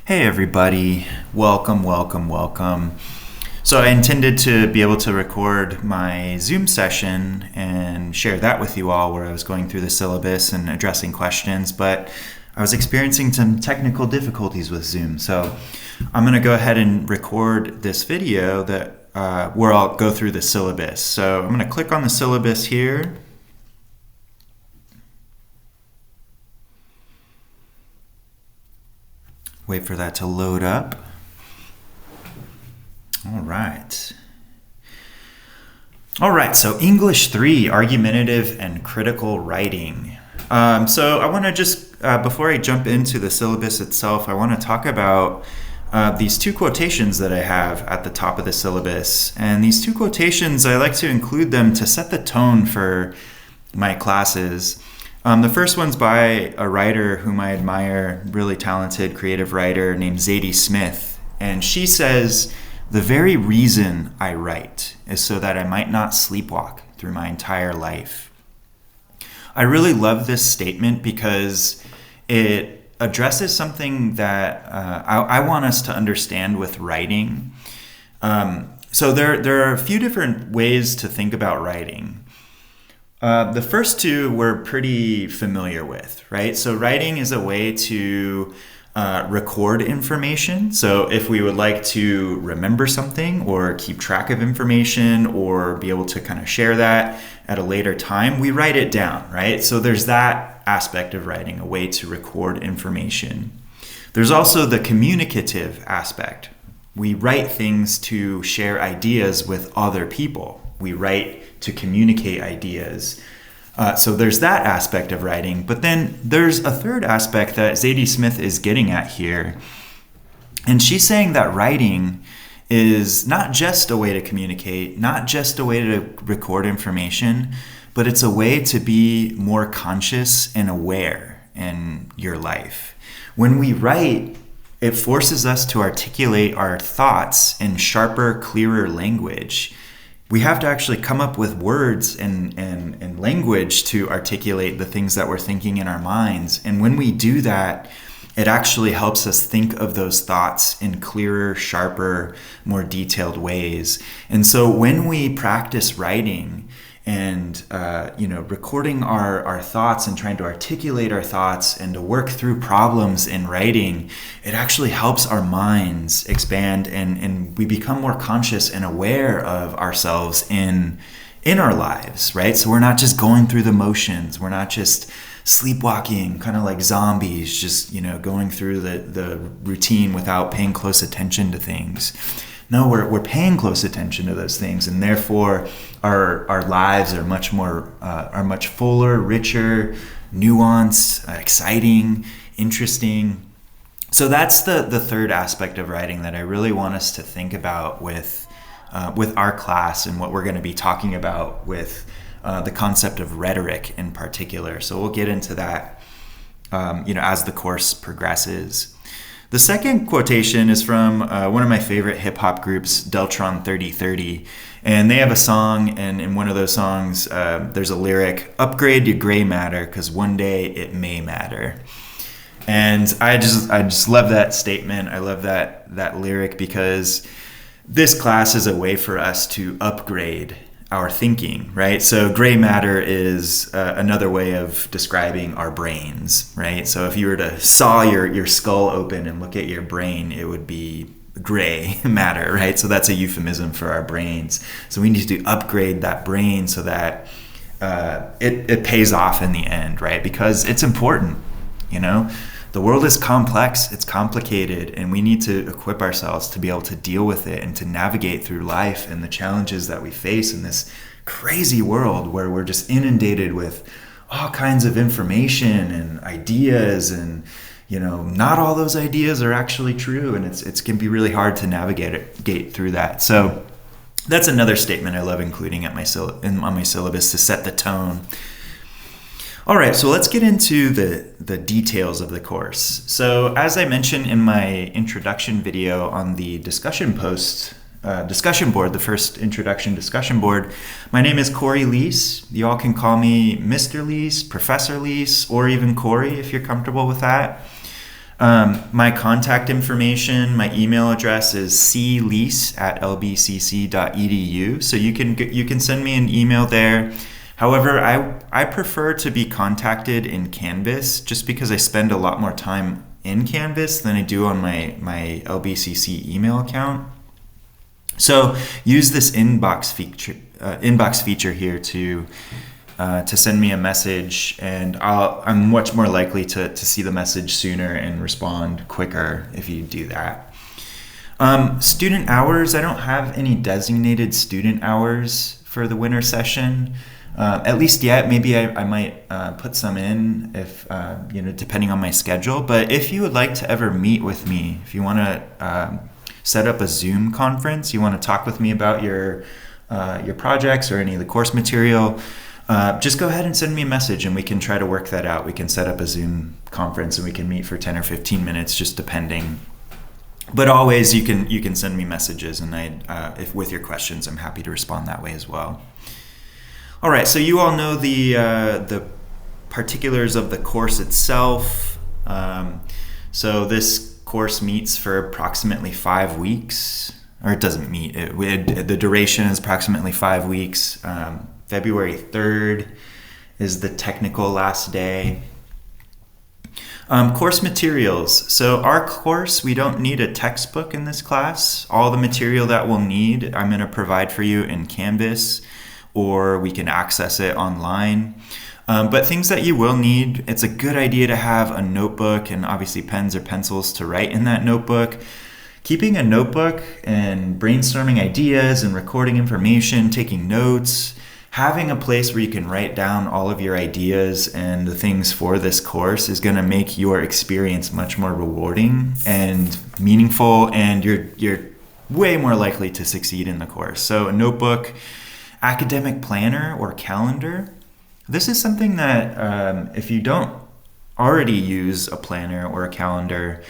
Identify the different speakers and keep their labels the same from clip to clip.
Speaker 1: Hey everybody, welcome. So I intended to be able to record my Zoom session and share that with you all where I was going through the syllabus and addressing questions, but I was experiencing some technical difficulties with Zoom. So I'm going to go ahead and record this video where I'll go through the syllabus. So I'm going to click on the syllabus here. Wait for that to load up. All right, so English 3, argumentative and critical writing. So I want to just, before I jump into the syllabus itself, I want to talk about these two quotations that I have at the top of the syllabus. And these two quotations, I like to include them to set the tone for my classes. The first one's by a writer whom I admire, really talented creative writer named Zadie Smith. And she says, "The very reason I write is so that I might not sleepwalk through my entire life." I really love this statement because it addresses something that I want us to understand with writing. So there are a few different ways to think about writing. The first two we're pretty familiar with, right? So writing is a way to record information. So if we would like to remember something or keep track of information or be able to kind of share that at a later time, we write it down, right? So there's that aspect of writing, a way to record information. There's also the communicative aspect. We write things to share ideas with other people. We write to communicate ideas. So there's that aspect of writing. But then there's a third aspect that Zadie Smith is getting at here. And she's saying that writing is not just a way to communicate, not just a way to record information, but it's a way to be more conscious and aware in your life. When we write, it forces us to articulate our thoughts in sharper, clearer language. We have to actually come up with words and language to articulate the things that we're thinking in our minds. And when we do that, it actually helps us think of those thoughts in clearer, sharper, more detailed ways. And so when we practice writing and recording our thoughts and trying to articulate our thoughts and to work through problems in writing, it actually helps our minds expand and we become more conscious and aware of ourselves in our lives, right? So we're not just going through the motions. We're not just sleepwalking, kind of like zombies, just going through the routine without paying close attention to things. No, we're paying close attention to those things, and therefore our lives are much fuller, richer, nuanced, exciting, interesting. So that's the third aspect of writing that I really want us to think about with our class and what we're going to be talking about with the concept of rhetoric in particular. So we'll get into that as the course progresses. The second quotation is from one of my favorite hip-hop groups, Deltron 3030. And they have a song, and in one of those songs, there's a lyric, "Upgrade your gray matter, because one day it may matter." And I just love that statement. I love that lyric because this class is a way for us to upgrade our thinking, right? So gray matter is another way of describing our brains, right? So if you were to saw your skull open and look at your brain, it would be gray matter, right? So that's a euphemism for our brains. So we need to upgrade that brain so that it pays off in the end, right? Because it's important, The world is complex, it's complicated, and we need to equip ourselves to be able to deal with it and to navigate through life and the challenges that we face in this crazy world where we're just inundated with all kinds of information and ideas, and not all those ideas are actually true, and it can be really hard to navigate through that. So that's another statement I love including on my syllabus to set the tone. All right, so let's get into the details of the course. So as I mentioned in my introduction video on the discussion board, the first introduction discussion board, my name is Corey Leis. You all can call me Mr. Leis, Professor Leis, or even Corey if you're comfortable with that. My contact information, my email address is cleis@lbcc.edu. So you can send me an email there. However, I prefer to be contacted in Canvas just because I spend a lot more time in Canvas than I do on my LBCC email account. So use this inbox feature here to send me a message, and I'm much more likely to see the message sooner and respond quicker if you do that. Student hours, I don't have any designated student hours for the winter session, at least yet. Maybe I might put some in if, depending on my schedule. But if you would like to ever meet with me, if you want to set up a Zoom conference, you want to talk with me about your projects or any of the course material, just go ahead and send me a message and we can try to work that out. We can set up a Zoom conference and we can meet for 10 or 15 minutes, just depending. But always you can send me messages, and if with your questions, I'm happy to respond that way as well. All right, so you all know the particulars of the course itself. So this course meets for approximately 5 weeks, or it doesn't meet. The duration is approximately 5 weeks. February 3rd is the technical last day. Course materials. So our course, we don't need a textbook in this class. All the material that we'll need, I'm going to provide for you in Canvas, or we can access it online. But things that you will need, it's a good idea to have a notebook and obviously pens or pencils to write in that notebook. Keeping a notebook and brainstorming ideas and recording information, taking notes, having a place where you can write down all of your ideas and the things for this course is going to make your experience much more rewarding and meaningful, and you're way more likely to succeed in the course. So a notebook, academic planner or calendar. This is something that if you don't already use a planner or a calendar,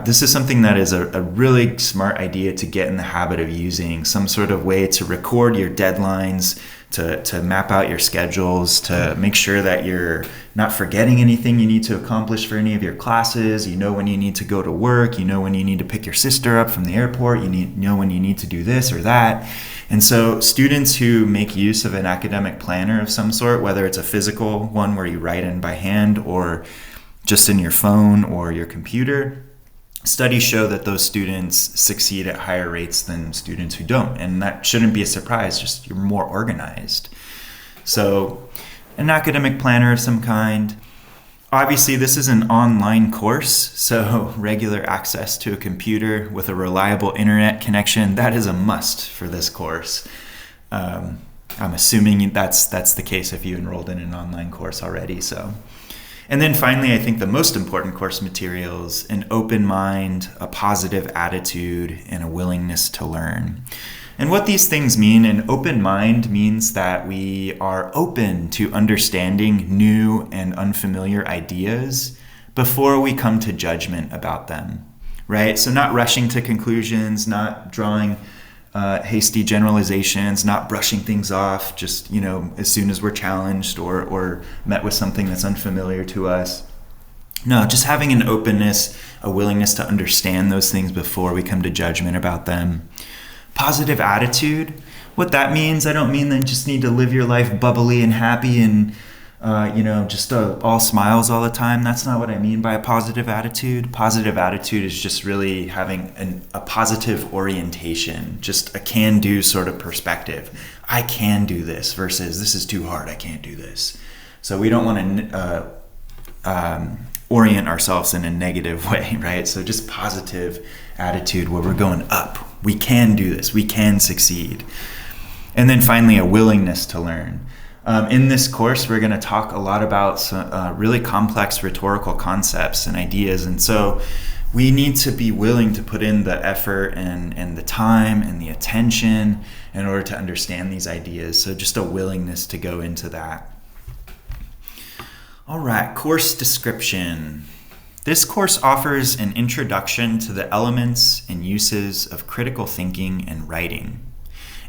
Speaker 1: this is something that is a really smart idea to get in the habit of using. Some sort of way to record your deadlines, to map out your schedules, to make sure that you're not forgetting anything you need to accomplish for any of your classes. You know when you need to go to work, you know when you need to pick your sister up from the airport, you know when you need to do this or that. And so students who make use of an academic planner of some sort, whether it's a physical one where you write in by hand or just in your phone or your computer, studies show that those students succeed at higher rates than students who don't. And that shouldn't be a surprise, just you're more organized. So an academic planner of some kind. Obviously, this is an online course, so regular access to a computer with a reliable internet connection, that is a must for this course. I'm assuming that's the case if you enrolled in an online course already. And then finally, I think the most important course materials: an open mind, a positive attitude, and a willingness to learn. And what these things mean, an open mind means that we are open to understanding new and unfamiliar ideas before we come to judgment about them, right? So not rushing to conclusions, not drawing hasty generalizations, not brushing things off just, as soon as we're challenged or met with something that's unfamiliar to us. No, just having an openness, a willingness to understand those things before we come to judgment about them. Positive attitude. What that means, I don't mean that you just need to live your life bubbly and happy and just all smiles all the time. That's not what I mean by a positive attitude. Positive attitude is just really having a positive orientation, just a can-do sort of perspective. I can do this versus this is too hard, I can't do this. So we don't want to orient ourselves in a negative way, right? So just positive attitude where we're going up. We can do this. We can succeed. And then finally, a willingness to learn. In this course, we're going to talk a lot about some, really complex rhetorical concepts and ideas. And so we need to be willing to put in the effort and the time and the attention in order to understand these ideas. So just a willingness to go into that. All right, course description. This course offers an introduction to the elements and uses of critical thinking and writing.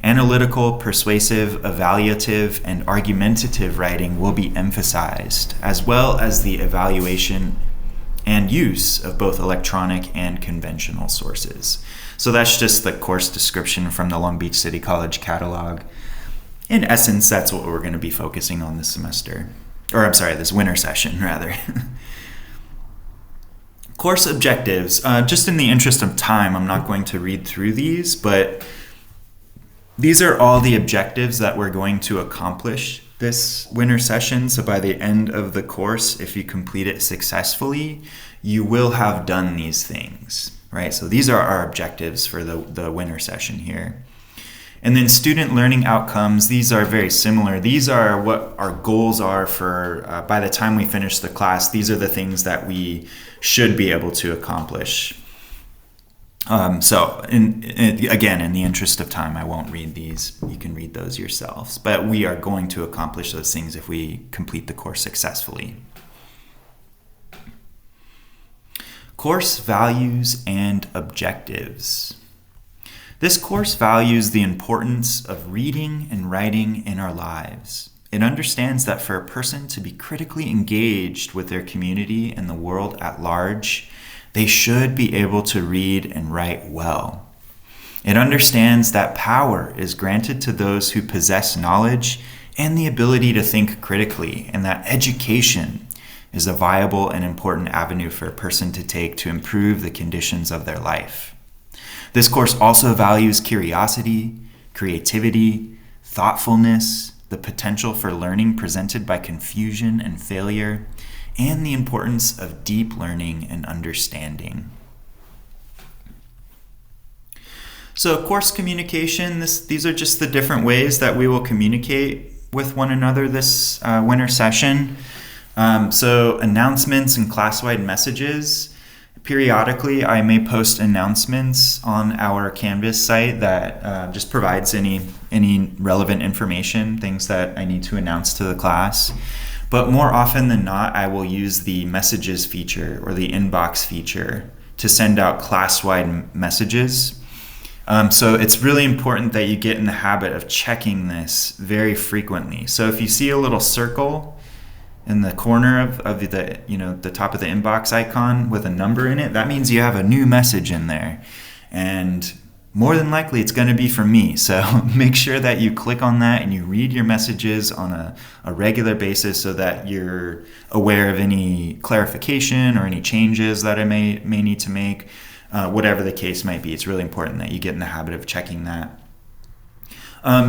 Speaker 1: Analytical, persuasive, evaluative, and argumentative writing will be emphasized, as well as the evaluation and use of both electronic and conventional sources. So that's just the course description from the Long Beach City College catalog. In essence, that's what we're going to be focusing on this semester. Or I'm sorry, this winter session, rather. Course objectives. Just in the interest of time, I'm not going to read through these, but these are all the objectives that we're going to accomplish this winter session. So by the end of the course, if you complete it successfully, you will have done these things, right? So these are our objectives for the winter session here. And then student learning outcomes, these are very similar. These are what our goals are for, by the time we finish the class, these are the things that we should be able to accomplish. Again, in the interest of time, I won't read these. You can read those yourselves. But we are going to accomplish those things if we complete the course successfully. Course values and objectives. This course values the importance of reading and writing in our lives. It understands that for a person to be critically engaged with their community and the world at large, they should be able to read and write well. It understands that power is granted to those who possess knowledge and the ability to think critically, and that education is a viable and important avenue for a person to take to improve the conditions of their life. This course also values curiosity, creativity, thoughtfulness, the potential for learning presented by confusion and failure, and the importance of deep learning and understanding. So course communication, these are just the different ways that we will communicate with one another this winter session. So announcements and class-wide messages. Periodically, I may post announcements on our Canvas site that just provides any relevant information, things that I need to announce to the class. But more often than not, I will use the messages feature or the inbox feature to send out class-wide messages. So it's really important that you get in the habit of checking this very frequently. So if you see a little circle in the corner of the top of the inbox icon with a number in it, that means you have a new message in there. And more than likely it's going to be from me. So make sure that you click on that and you read your messages on a regular basis so that you're aware of any clarification or any changes that I may need to make. Whatever the case might be, it's really important that you get in the habit of checking that.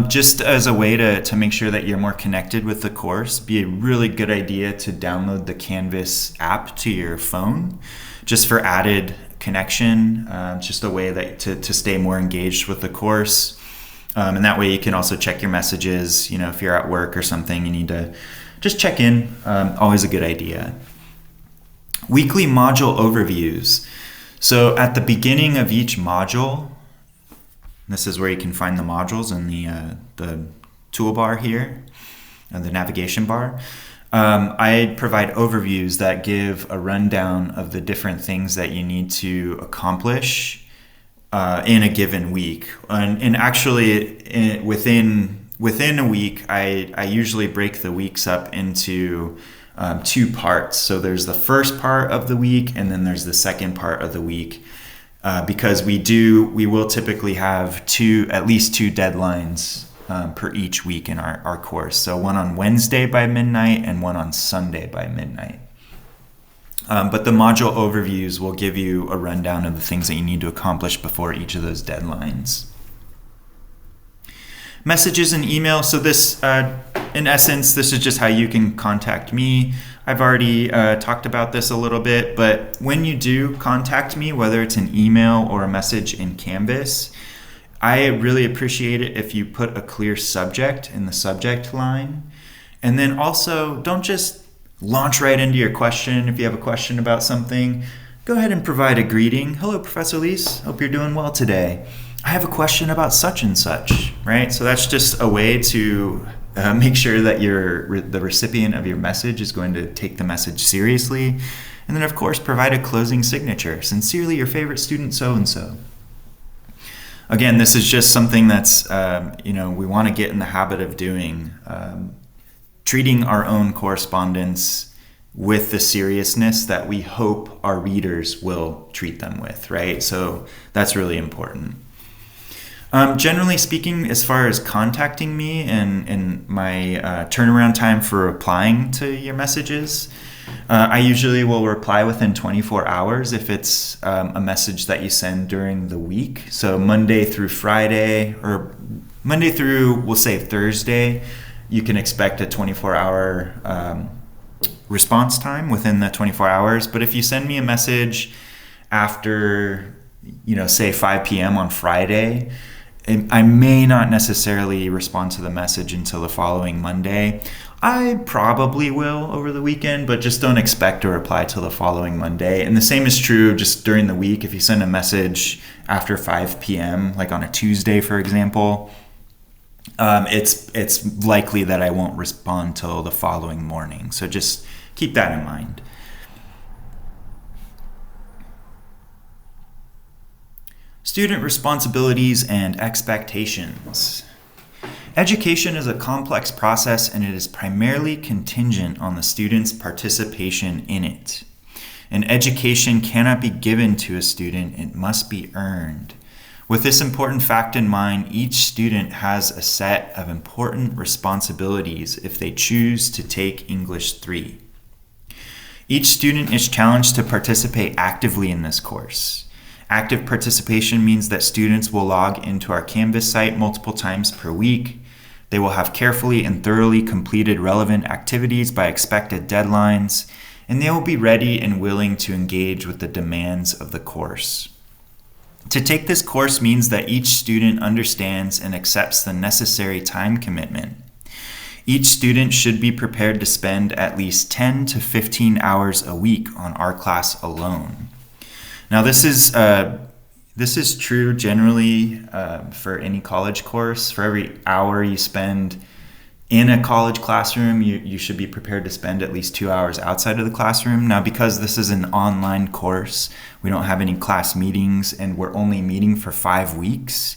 Speaker 1: Just as a way to make sure that you're more connected with the course, be a really good idea to download the Canvas app to your phone, just for added connection, just a way that to stay more engaged with the course. And that way you can also check your messages, if you're at work or something, you need to just check in, always a good idea. Weekly module overviews. So at the beginning of each module, this is where you can find the modules in the toolbar here, and the navigation bar. I provide overviews that give a rundown of the different things that you need to accomplish in a given week. And actually, within a week, I usually break the weeks up into two parts. So there's the first part of the week, and then there's the second part of the week. Because we will typically have at least two deadlines per each week in our course. So one on Wednesday by midnight and one on Sunday by midnight. But the module overviews will give you a rundown of the things that you need to accomplish before each of those deadlines. Messages and email. So this, in essence, this is just how you can contact me. I've already talked about this a little bit, but when you do contact me, whether it's an email or a message in Canvas, I really appreciate it if you put a clear subject in the subject line. And then also, don't just launch right into your question. If you have a question about something, go ahead and provide a greeting. Hello, Professor Leis. Hope you're doing well today. I have a question about such and such, right? So that's just a way to make sure that the recipient of your message is going to take the message seriously. And then, of course, provide a closing signature. Sincerely, your favorite student, so-and-so. Again, this is just something that's, we want to get in the habit of doing. Treating our own correspondence with the seriousness that we hope our readers will treat them with, right? So that's really important. Generally speaking, as far as contacting me and my turnaround time for replying to your messages, I usually will reply within 24 hours if it's a message that you send during the week. So Monday through Friday, or Monday through, we'll say Thursday, you can expect a 24-hour response time within the 24 hours. But if you send me a message after, say 5 p.m. on Friday, I may not necessarily respond to the message until the following Monday. I probably will over the weekend, but just don't expect a reply till the following Monday. And the same is true just during the week. If you send a message after 5 p.m., like on a Tuesday, for example, it's likely that I won't respond till the following morning. So just keep that in mind. Student responsibilities and expectations. Education is a complex process, and it is primarily contingent on the student's participation in it. An education cannot be given to a student, it must be earned. With this important fact in mind, each student has a set of important responsibilities if they choose to take English 3. Each student is challenged to participate actively in this course. Active participation means that students will log into our Canvas site multiple times per week. They will have carefully and thoroughly completed relevant activities by expected deadlines, and they will be ready and willing to engage with the demands of the course. To take this course means that each student understands and accepts the necessary time commitment. Each student should be prepared to spend at least 10 to 15 hours a week on our class alone. Now, this is true generally for any college course. For every hour you spend in a college classroom, you should be prepared to spend at least 2 hours outside of the classroom. Now, because this is an online course, we don't have any class meetings, and we're only meeting for 5 weeks.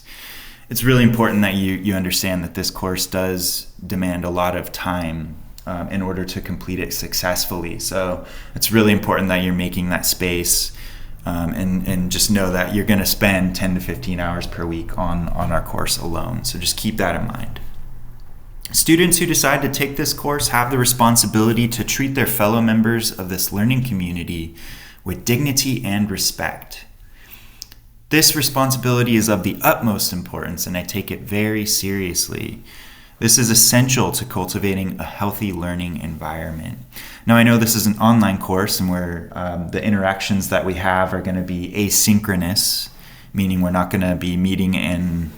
Speaker 1: It's really important that you understand that this course does demand a lot of time in order to complete it successfully. So it's really important that you're making that space. And just know that you're going to spend 10 to 15 hours per week on our course alone. So just keep that in mind. Students who decide to take this course have the responsibility to treat their fellow members of this learning community with dignity and respect. This responsibility is of the utmost importance, and I take it very seriously. This is essential to cultivating a healthy learning environment. Now, I know this is an online course, and where the interactions that we have are going to be asynchronous, meaning we're not going to be meeting in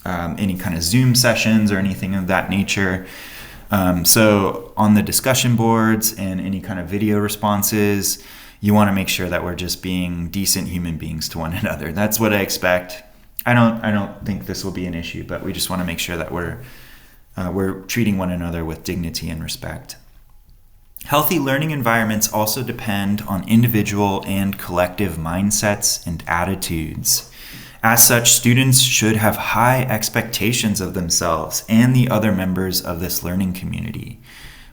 Speaker 1: any kind of Zoom sessions or anything of that nature. So on the discussion boards and any kind of video responses, you want to make sure that we're just being decent human beings to one another. That's what I expect. I don't think this will be an issue, but we just want to make sure that we're treating one another with dignity and respect. Healthy learning environments also depend on individual and collective mindsets and attitudes. As such, students should have high expectations of themselves and the other members of this learning community.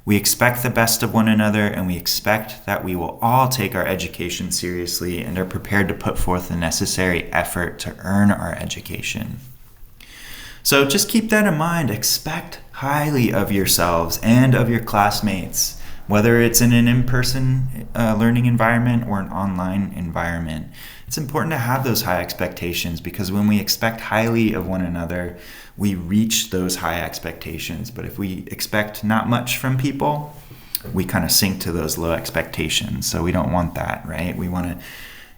Speaker 1: We expect the best of one another, and we expect that we will all take our education seriously and are prepared to put forth the necessary effort to earn our education. So just keep that in mind. Expect highly of yourselves and of your classmates, whether it's in an in-person learning environment or an online environment. It's important to have those high expectations, because when we expect highly of one another, we reach those high expectations. But if we expect not much from people, we kind of sink to those low expectations. So we don't want that, right? We want to,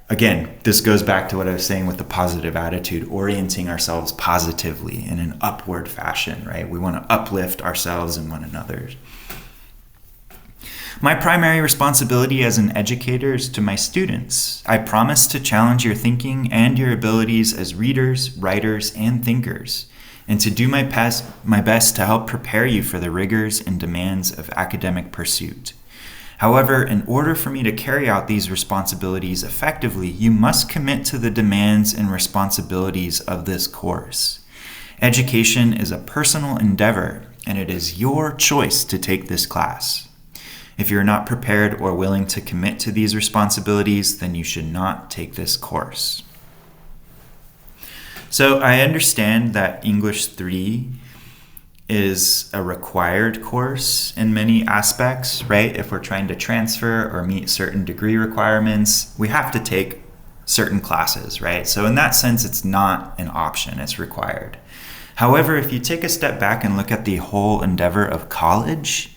Speaker 1: again, this goes back to what I was saying with the positive attitude, orienting ourselves positively in an upward fashion, right? We want to uplift ourselves and one another. My primary responsibility as an educator is to my students. I promise to challenge your thinking and your abilities as readers, writers, and thinkers, and to do my best to help prepare you for the rigors and demands of academic pursuit. However, in order for me to carry out these responsibilities effectively, you must commit to the demands and responsibilities of this course. Education is a personal endeavor, and it is your choice to take this class. If you're not prepared or willing to commit to these responsibilities, then you should not take this course. So I understand that English 3 is a required course in many aspects, right? If we're trying to transfer or meet certain degree requirements, we have to take certain classes, right? So in that sense, it's not an option, it's required. However, if you take a step back and look at the whole endeavor of college,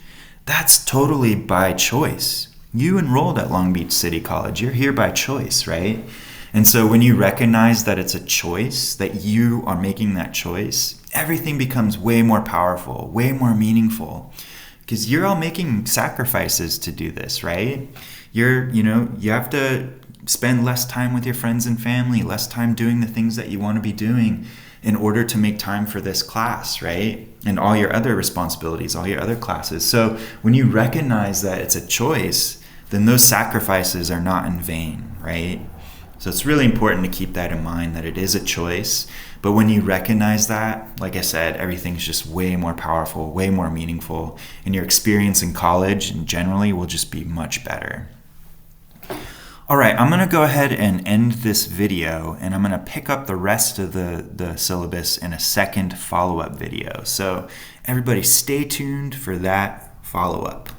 Speaker 1: that's totally by choice. You enrolled at Long Beach City College. You're here by choice, right? And so when you recognize that it's a choice, that you are making that choice, everything becomes way more powerful, way more meaningful, because you're all making sacrifices to do this, right? You have to spend less time with your friends and family, less time doing the things that you want to be doing in order to make time for this class, right? And all your other responsibilities, all your other classes. So when you recognize that it's a choice, then those sacrifices are not in vain, right? So it's really important to keep that in mind, that it is a choice. But when you recognize that, like I said, everything's just way more powerful, way more meaningful, and your experience in college and generally will just be much better. All right, I'm going to go ahead and end this video, and I'm going to pick up the rest of the syllabus in a second follow-up video. So everybody stay tuned for that follow-up.